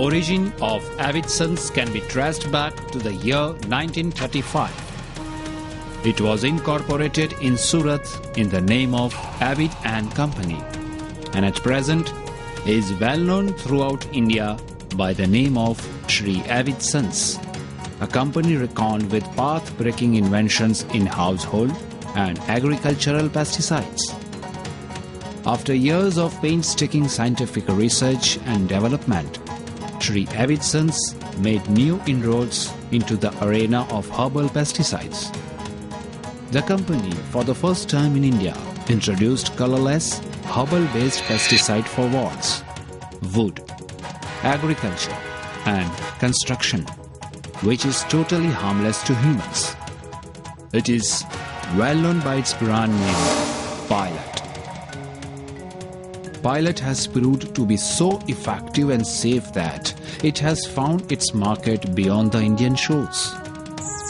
origin of Avidsons can be traced back to the year 1935. It was incorporated in Surat in the name of Avid and Company, and at present is well known throughout India by the name of Shri Avidsons, a company reckoned with path-breaking inventions in household and agricultural pesticides. After years of painstaking scientific research and development, Shri Avidsons made new inroads into the arena of herbal pesticides. The company, for the first time in India, introduced colorless, herbal-based pesticide for walls, wood, agriculture, and construction, which is totally harmless to humans. It is well known by its brand name, Pilot. Pilot has proved to be so effective and safe that it has found its market beyond the Indian shores.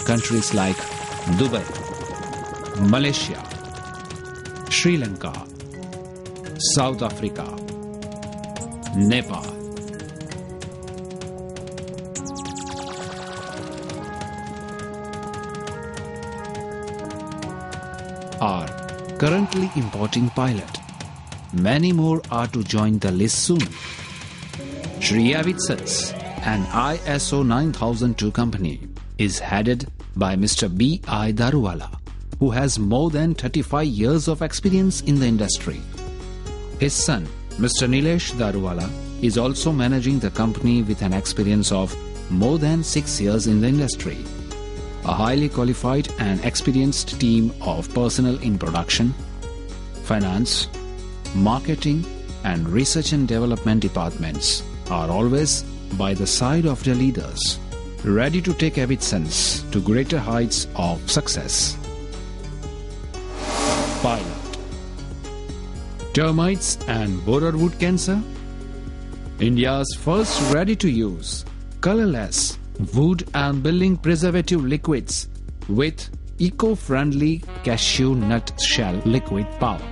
Countries like Dubai, Malaysia, Sri Lanka, South Africa, Nepal, are currently importing Pilot. Many more are to join the list soon. Shri Avidsons, an ISO 9002 company, is headed by Mr. B.I. Daruwala, who has more than 35 years of experience in the industry. His son, Mr. Nilesh Daruwala, is also managing the company with an experience of more than 6 years in the industry. A highly qualified and experienced team of personnel in production, finance, marketing and research and development departments are always by the side of their leaders, ready to take Avidsons to greater heights of success. Pilot. Termites and borerwood cancer? India's first ready-to-use, colorless wood and building preservative liquids with eco-friendly cashew nut shell liquid powder.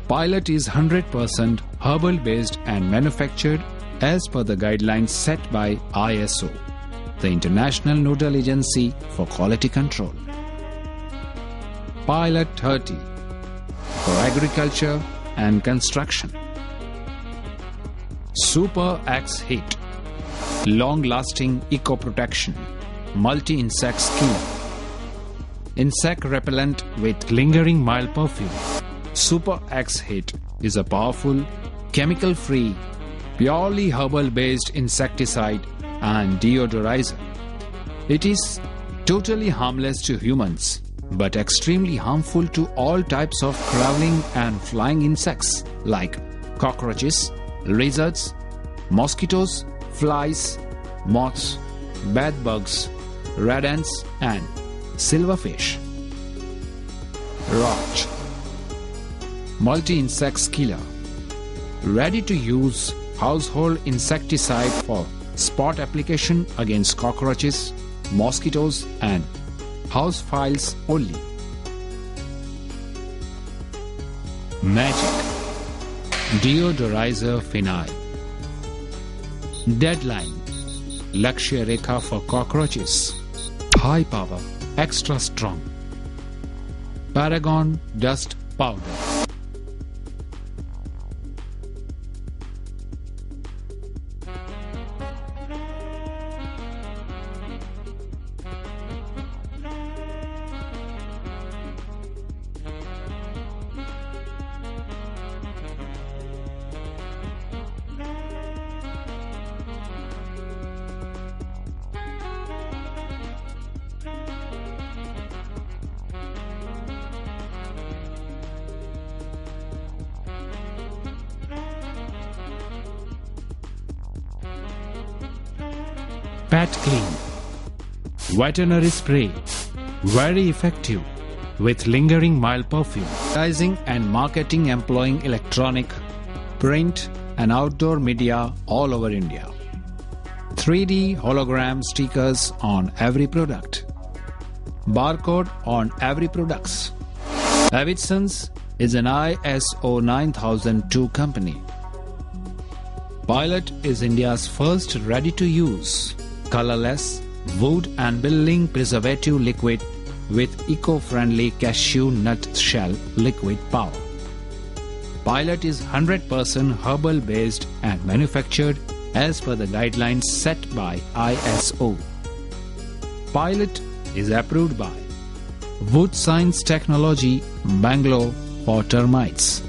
Pilot is 100% herbal based and manufactured as per the guidelines set by ISO, the International Nodal Agency for Quality Control. Pilot 30 for agriculture and construction. Super X Heat, long-lasting eco-protection, multi-insect killer, insect repellent with lingering mild perfume. Super X Hit is a powerful, chemical-free, purely herbal-based insecticide and deodorizer. It is totally harmless to humans, but extremely harmful to all types of crawling and flying insects like cockroaches, lizards, mosquitoes, flies, moths, bedbugs, red ants, and silverfish. Roach, multi-insect killer, ready to use household insecticide for spot application against cockroaches, mosquitoes and houseflies only. Magic Deodorizer Phenyl. Deadline Lakshya Rekha for cockroaches. High power, extra strong. Paragon Dust Powder. Pet Clean, veterinary spray, very effective with lingering mild perfume. Advertising and marketing employing electronic, print and outdoor media all over India. 3D hologram stickers on every product. Barcode on every products. Avidsons is an ISO 9002 company. Pilot is India's first ready-to-use, colorless, wood and building preservative liquid with eco-friendly cashew nut shell liquid power. Pilot is 100% herbal based and manufactured as per the guidelines set by ISO. Pilot is approved by Wood Science Technology, Bangalore for termites.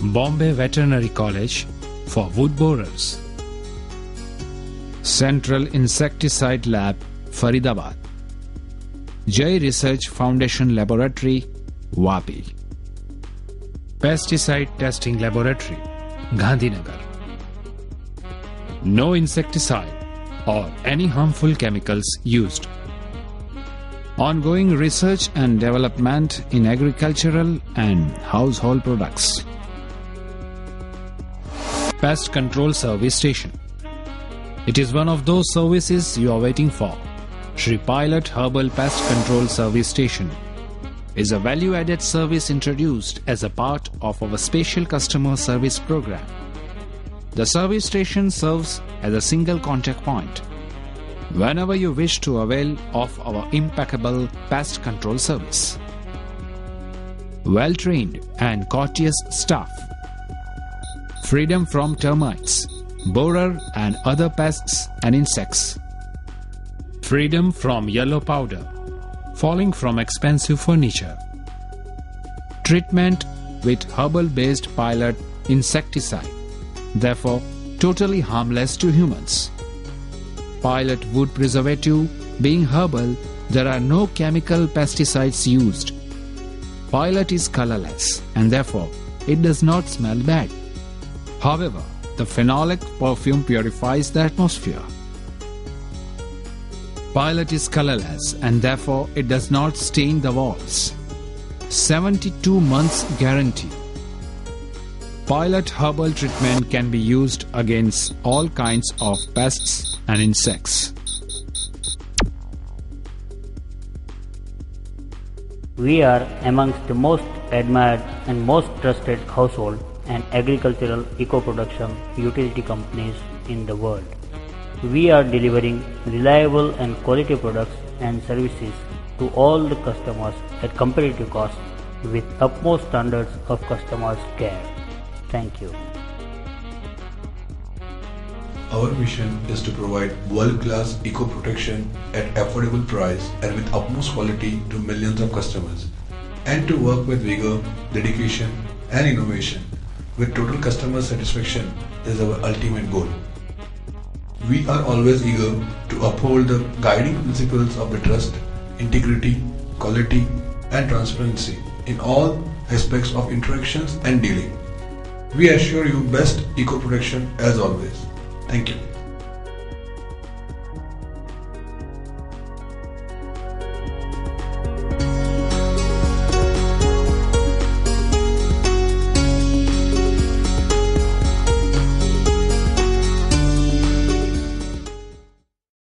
Bombay Veterinary College for wood borers. Central Insecticide Lab, Faridabad. Jai Research Foundation Laboratory, Vapi. Pesticide Testing Laboratory, Gandhinagar. No insecticide or any harmful chemicals used. Ongoing research and development in agricultural and household products. Pest Control Service Station. It is one of those services you are waiting for. Shri Pilot Herbal Pest Control Service Station is a value-added service introduced as a part of our special customer service program. The service station serves as a single contact point whenever you wish to avail of our impeccable pest control service. Well-trained and courteous staff. Freedom from termites, borer and other pests and insects. Freedom from yellow powder falling from expensive furniture. Treatment with herbal-based Pilot insecticide, therefore totally harmless to humans. Pilot wood preservative being herbal, there are no chemical pesticides used. Pilot is colorless and therefore it does not smell bad. However, the phenolic perfume purifies the atmosphere. Pilot is colorless and therefore it does not stain the walls. 72 months guarantee. Pilot herbal treatment can be used against all kinds of pests and insects. We are amongst the most admired and most trusted household and agricultural eco-production utility companies in the world. We are delivering reliable and quality products and services to all the customers at competitive cost with utmost standards of customers' care. Thank you. Our mission is to provide world-class eco-protection at affordable price and with utmost quality to millions of customers, and to work with vigor, dedication and innovation with total customer satisfaction is our ultimate goal. We are always eager to uphold the guiding principles of the trust, integrity, quality and transparency in all aspects of interactions and dealing. We assure you best eco-protection as always. Thank you.